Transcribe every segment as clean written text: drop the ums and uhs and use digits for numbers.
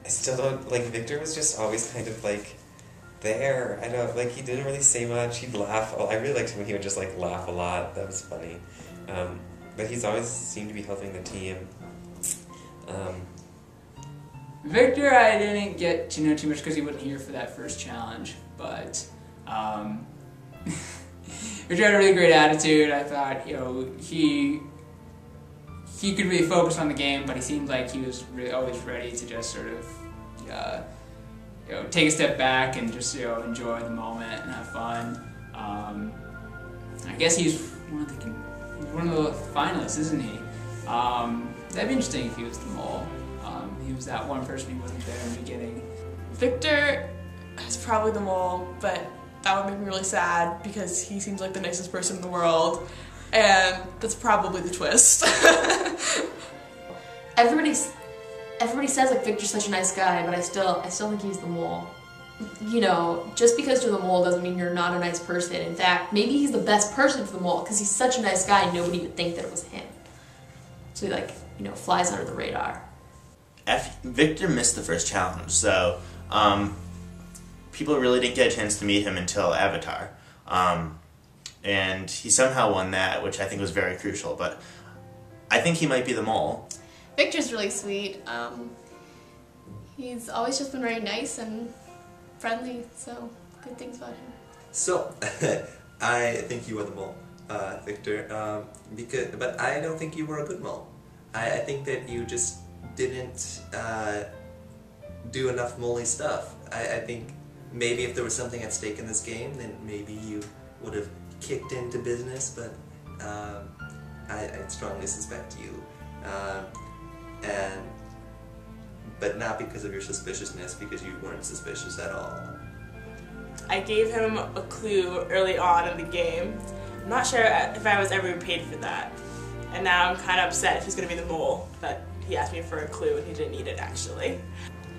I still don't, like, Victor was just always kind of, like, there. I don't, like, he didn't really say much. He'd laugh. I really liked him when he would just, like, laugh a lot. That was funny. But he's always seemed to be helping the team. Victor, I didn't get to know too much because he wasn't here for that first challenge, but Victor had a really great attitude. I thought, he could really focus on the game, but he seemed like he was really always ready to just sort of, take a step back and just, enjoy the moment and have fun. I guess he's one of the finalists, isn't he? That'd be interesting if he was the mole. He was that one person who wasn't there in the beginning. Victor is probably the mole, but that would make me really sad because he seems like the nicest person in the world, and that's probably the twist. Everybody says like Victor's such a nice guy, but I still think he's the mole. Just because you're the mole doesn't mean you're not a nice person. In fact, maybe he's the best person for the mole because he's such a nice guy and nobody would think that it was him. So he flies under the radar. Victor missed the first challenge, so people really didn't get a chance to meet him until Avatar. And he somehow won that, which I think was very crucial, but I think he might be the mole. Victor's really sweet. He's always just been very nice and friendly, so good things about him. So, I think you were the mole, Victor, but I don't think you were a good mole. I think that you just didn't do enough moley stuff. I think maybe if there was something at stake in this game, then maybe you would have kicked into business, but I strongly suspect you. But not because of your suspiciousness, because you weren't suspicious at all. I gave him a clue early on in the game. I'm not sure if I was ever paid for that. And now I'm kind of upset if he's going to be the mole, that he asked me for a clue and he didn't need it actually.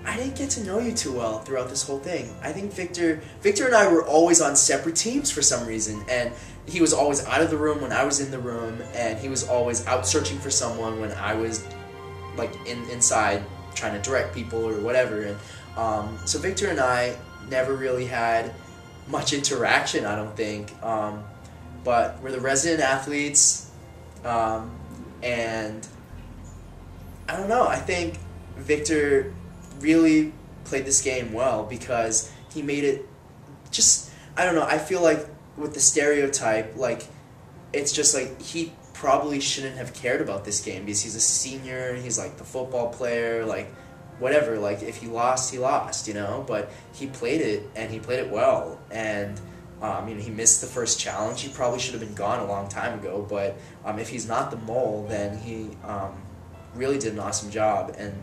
I didn't get to know you too well throughout this whole thing. I think Victor and I were always on separate teams for some reason, and he was always out of the room when I was in the room, and he was always out searching for someone when I was like inside trying to direct people or whatever. And so Victor and I never really had much interaction, I don't think. But we're the resident athletes, and I don't know, I think Victor really played this game well because he made it just, I don't know, I feel like with the stereotype, like, it's just like he probably shouldn't have cared about this game because he's a senior, he's like the football player, like, whatever, like, if he lost, he lost, but he played it, and he played it well, and he missed the first challenge. He probably should have been gone a long time ago, but if he's not the mole, then he really did an awesome job, and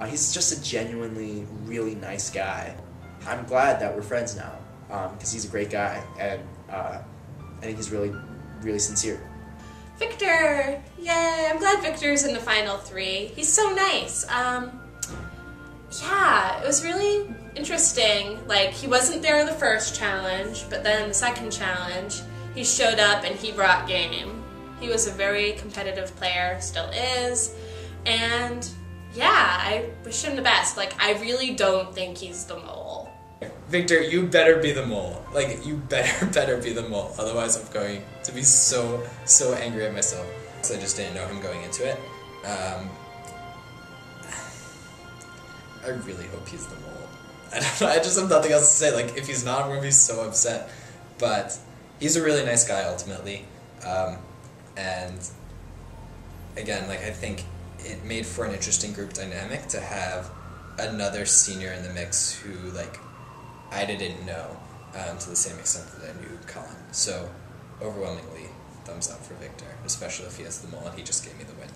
he's just a genuinely really nice guy. I'm glad that we're friends now, because he's a great guy, and I think he's really, really sincere. Victor! Yay! I'm glad Victor's in the final 3. He's so nice. Yeah, it was really interesting. Like, he wasn't there the first challenge, but then the second challenge, he showed up and he brought game. He was a very competitive player, still is, and yeah, I wish him the best. Like, I really don't think he's the mole. Victor, you better be the mole. Like, you better be the mole. Otherwise, I'm going to be so angry at myself. So I just didn't know him going into it. I really hope he's the mole. I don't know, I just have nothing else to say. Like, if he's not, I'm going to be so upset. But he's a really nice guy, ultimately. And again, like, I think it made for an interesting group dynamic to have another senior in the mix who, like, I didn't know to the same extent that I knew Colin. So, overwhelmingly, thumbs up for Victor, especially if he has the mole and he just gave me the win.